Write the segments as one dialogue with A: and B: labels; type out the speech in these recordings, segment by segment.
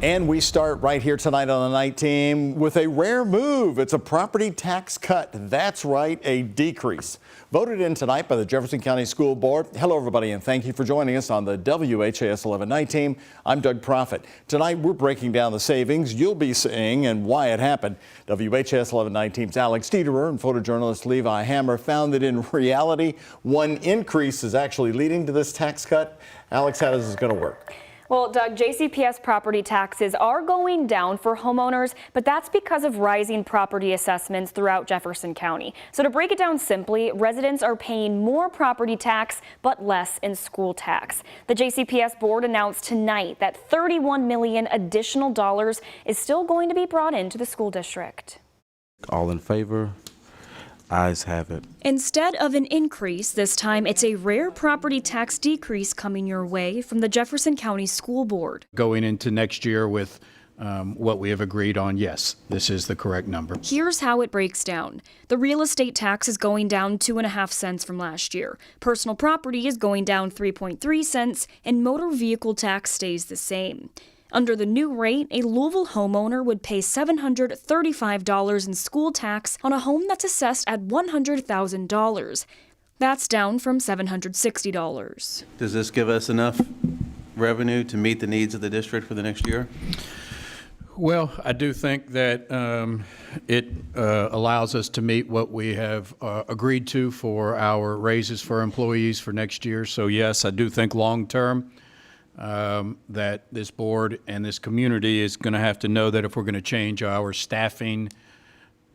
A: And we start right here tonight on the Night Team with a rare move. It's a property tax cut. That's right, a decrease. Voted in tonight by the Jefferson County School Board. Hello, everybody, and thank you for joining us on the WHAS 11 Night Team. I'm Doug Proffitt. Tonight, we're breaking down the savings you'll be seeing and why it happened. WHAS 11 Night Team's Alex Dederer and photojournalist Levi Hammer found that in reality, one increase is actually leading to this tax cut. Alex, how is this going to work?
B: Well, Doug, JCPS property taxes are going down for homeowners, but that's because of rising property assessments throughout Jefferson County. So to break it down simply, residents are paying more property tax, but less in school tax. The JCPS board announced tonight that $31 million additional dollars is still going to be brought into the school district.
C: All in favor? Ayes have it.
B: Instead of an increase, this time it's a rare property tax decrease coming your way from the Jefferson County School Board.
D: Going into next year with what we have agreed on, yes, this is the correct number.
B: Here's how it breaks down. The real estate tax is going down 2.5 cents from last year. Personal property is going down 3.3 cents, and motor vehicle tax stays the same. Under the new rate, a Louisville homeowner would pay $735 in school tax on a home that's assessed at $100,000. That's down from $760.
C: Does this give us enough revenue to meet the needs of the district for the next year?
D: Well, I do think that it allows us to meet what we have agreed to for our raises for employees for next year. So yes, I do think long term that this board and this community is going to have to know that if we're going to change our staffing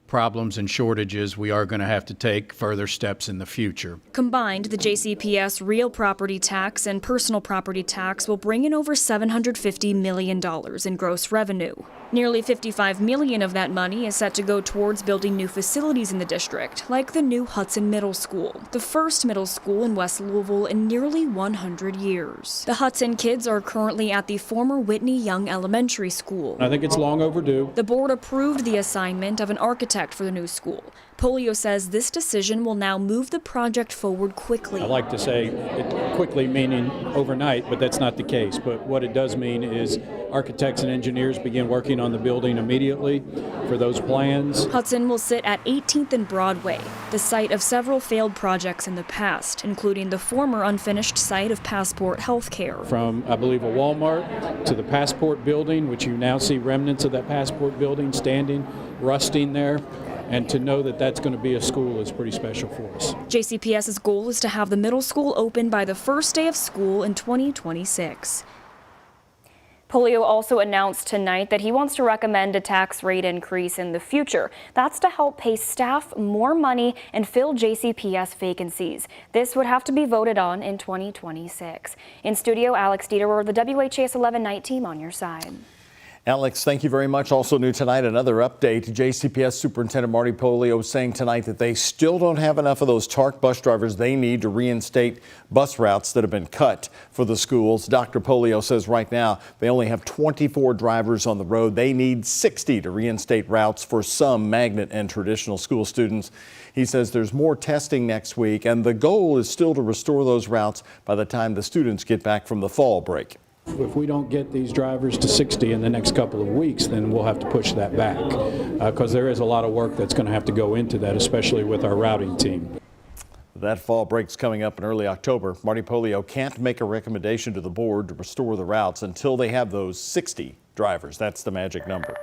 D: problems and shortages, we are going to have to take further steps in the future.
B: Combined, the JCPS real property tax and personal property tax will bring in over $750 million in gross revenue. Nearly $55 million of that money is set to go towards building new facilities in the district, like the new Hudson Middle School, the first middle school in West Louisville in nearly 100 years. The Hudson kids are currently at the former Whitney Young Elementary School.
D: I think it's long overdue.
B: The board approved the assignment of an architect for the new school. Polio says this decision will now move the project forward quickly.
D: I like to say it quickly, meaning overnight, but that's not the case. But what it does mean is architects and engineers begin working on the building immediately for those plans.
B: Hudson will sit at 18th and Broadway, the site of several failed projects in the past, including the former unfinished site of Passport Healthcare.
D: From, I believe, a Walmart to the Passport building, which you now see remnants of that Passport building standing, rusting there. And to know that that's going to be a school is pretty special for us.
B: JCPS's goal is to have the middle school open by the first day of school in 2026. Polio also announced tonight that he wants to recommend a tax rate increase in the future. That's to help pay staff more money and fill JCPS vacancies. This would have to be voted on in 2026. In studio, Alex Dederer, the WHAS 11 Night Team on your side.
A: Alex, thank you very much. Also new tonight, another update. JCPS Superintendent Marty Polio saying tonight that they still don't have enough of those TARC bus drivers they need to reinstate bus routes that have been cut for the schools. Dr. Polio says right now they only have 24 drivers on the road. They need 60 to reinstate routes for some magnet and traditional school students. He says there's more testing next week, and the goal is still to restore those routes by the time the students get back from the fall break.
D: If we don't get these drivers to 60 in the next couple of weeks, then we'll have to push that back because there is a lot of work that's going to have to go into that, especially with our routing team.
A: That fall break's coming up in early October. Marty Polio can't make a recommendation to the board to restore the routes until they have those 60 drivers. That's the magic number.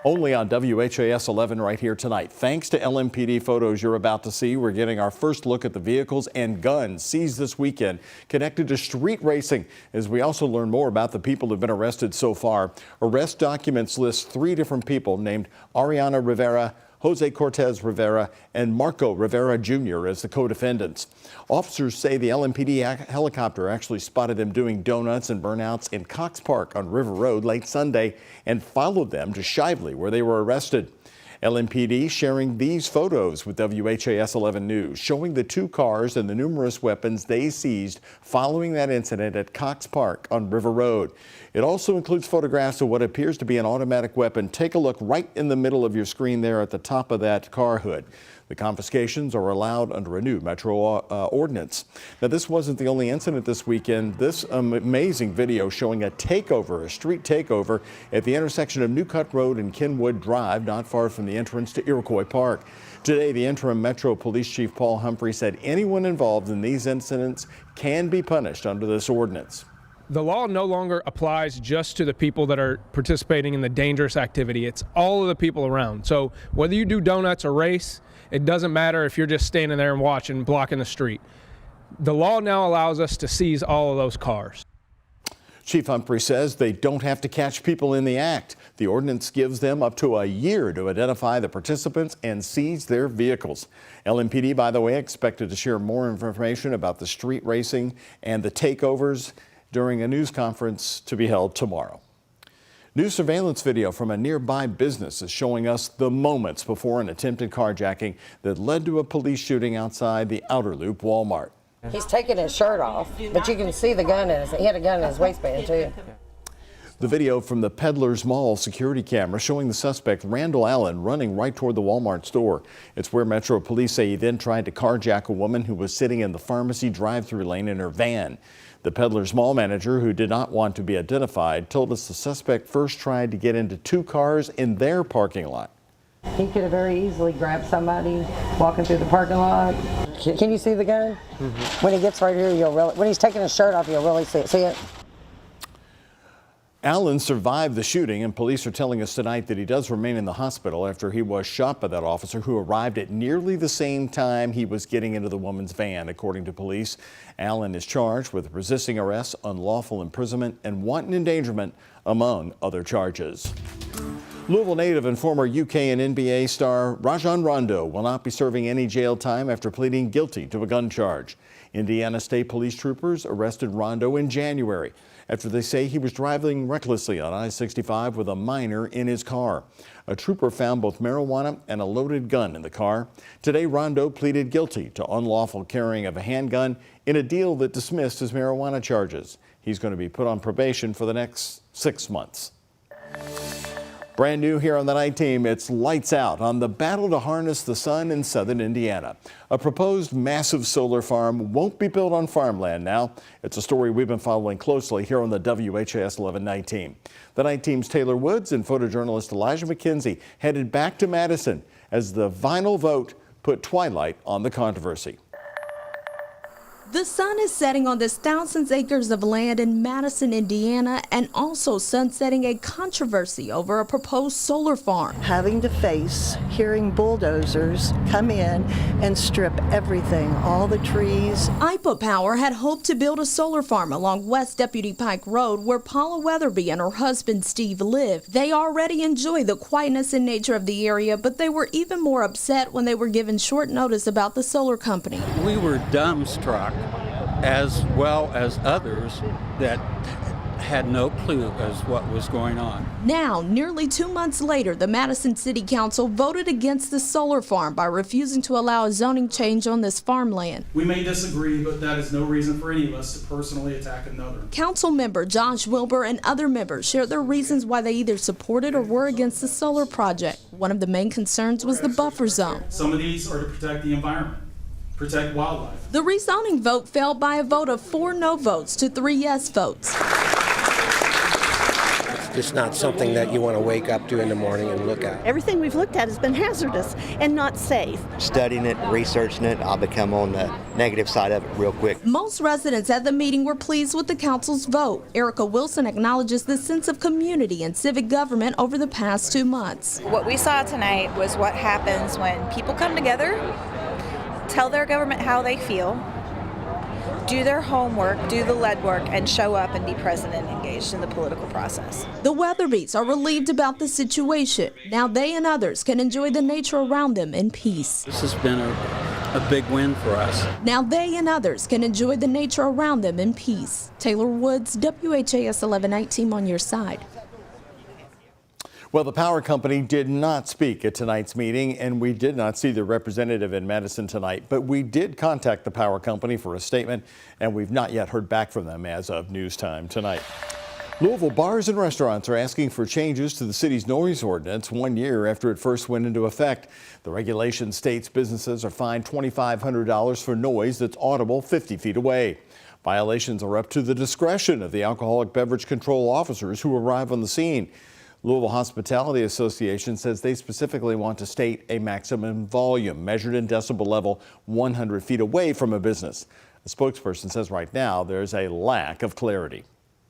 A: Only on WHAS 11 right here tonight. Thanks to LMPD photos you're about to see, we're getting our first look at the vehicles and guns seized this weekend connected to street racing, as we also learn more about the people who've been arrested so far. Arrest documents list 3 different people named Ariana Rivera, Jose Cortez Rivera, and Marco Rivera Jr. as the co-defendants. Officers say the LMPD helicopter actually spotted them doing donuts and burnouts in Cox Park on River Road late Sunday and followed them to Shively, where they were arrested. LMPD sharing these photos with WHAS 11 News, showing the 2 cars and the numerous weapons they seized following that incident at Cox Park on River Road. It also includes photographs of what appears to be an automatic weapon. Take a look right in the middle of your screen there at the top of that car hood. The confiscations are allowed under a new Metro ordinance. Now, this wasn't the only incident this weekend. This amazing video showing a street takeover at the intersection of New Cut Road and Kenwood Drive, not far from the entrance to Iroquois Park. Today, the interim Metro Police Chief Paul Humphrey said anyone involved in these incidents can be punished under this ordinance.
E: The law no longer applies just to the people that are participating in the dangerous activity. It's all of the people around. So whether you do donuts or race, it doesn't matter if you're just standing there and watching, blocking the street. The law now allows us to seize all of those cars.
A: Chief Humphrey says they don't have to catch people in the act. The ordinance gives them up to a year to identify the participants and seize their vehicles. LMPD, by the way, expected to share more information about the street racing and the takeovers during a news conference to be held tomorrow. New surveillance video from a nearby business is showing us the moments before an attempted carjacking that led to a police shooting outside the Outer Loop Walmart.
F: He's taking his shirt off, but you can see the gun he had a gun in his waistband too.
A: The video from the Peddler's Mall security camera showing the suspect, Randall Allen, running right toward the Walmart store. It's where Metro Police say he then tried to carjack a woman who was sitting in the pharmacy drive-through lane in her van. The Peddler's Mall manager, who did not want to be identified, told us the suspect first tried to get into two cars in their parking lot.
F: He could have very easily grabbed somebody walking through the parking lot. Can you see the gun? Mm-hmm. When he gets right here, when he's taking his shirt off, you'll really see it. See it?
A: Allen survived the shooting, and police are telling us tonight that he does remain in the hospital after he was shot by that officer who arrived at nearly the same time he was getting into the woman's van, according to police. Allen is charged with resisting arrest, unlawful imprisonment, and wanton endangerment, among other charges. Louisville native and former UK and NBA star Rajon Rondo will not be serving any jail time after pleading guilty to a gun charge. Indiana State Police troopers arrested Rondo in January after they say he was driving recklessly on I-65 with a minor in his car. A trooper found both marijuana and a loaded gun in the car. Today, Rondo pleaded guilty to unlawful carrying of a handgun in a deal that dismissed his marijuana charges. He's going to be put on probation for the next 6 months. Brand new here on the night team, it's lights out on the battle to harness the sun in southern Indiana. A proposed massive solar farm won't be built on farmland now. It's a story we've been following closely here on the WHAS11 night team. The night team's Taylor Woods and photojournalist Elijah McKenzie headed back to Madison as the final vote put twilight on the controversy.
G: The sun is setting on this thousands acres of land in Madison, Indiana, and also sunsetting a controversy over a proposed solar farm.
H: Having to face hearing bulldozers come in and strip everything, all the trees.
G: IPA Power had hoped to build a solar farm along West Deputy Pike Road where Paula Weatherby and her husband Steve live. They already enjoy the quietness and nature of the area, but they were even more upset when they were given short notice about the solar company.
I: We were dumbstruck, as well as others that had no clue as what was going on.
G: Now, nearly 2 months later, the Madison City Council voted against the solar farm by refusing to allow a zoning change on this farmland.
J: We may disagree, but that is no reason for any of us to personally attack another.
G: Council member Josh Wilbur and other members shared their reasons why they either supported or were against the solar project. One of the main concerns was the buffer zone.
J: Some of these are to protect the environment, protect wildlife.
G: The rezoning vote fell by a vote of 4 no votes to 3 yes votes.
K: It's not something that you want to wake up to in the morning and look at.
L: Everything we've looked at has been hazardous and not safe.
M: Studying it, researching it, I'll become on the negative side of it real quick.
G: Most residents at the meeting were pleased with the council's vote. Erica Wilson acknowledges the sense of community and civic government over the past 2 months.
N: What we saw tonight was what happens when people come together, tell their government how they feel, do their homework, do the lead work, and show up and be present and engaged in the political process.
G: The Weatherbys are relieved about the situation. Now they and others can enjoy the nature around them in peace.
I: This has been a big win for us.
G: Now they and others can enjoy the nature around them in peace. Taylor Woods, WHAS 11 night team on your side.
A: Well, the power company did not speak at tonight's meeting, and we did not see the representative in Madison tonight, but we did contact the power company for a statement, and we've not yet heard back from them as of news time tonight. Louisville bars and restaurants are asking for changes to the city's noise ordinance 1 year after it first went into effect. The regulation states businesses are fined $2,500 for noise that's audible 50 feet away. Violations are up to the discretion of the alcoholic beverage control officers who arrive on the scene. Louisville Hospitality Association says they specifically want to state a maximum volume measured in decibel level 100 feet away from a business. A spokesperson says right now there's a lack of clarity.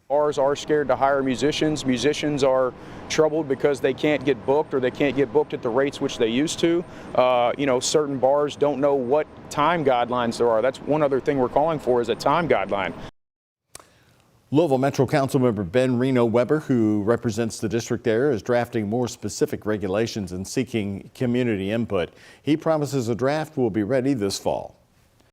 O: Bars are scared to hire musicians. Musicians are troubled because they can't get booked, or they can't get booked at the rates which they used to. Certain bars don't know what time guidelines there are. That's one other thing we're calling for, is a time guideline.
A: Louisville Metro Council member Ben Reno Weber, who represents the district there, is drafting more specific regulations and seeking community input. He promises a draft will be ready this fall.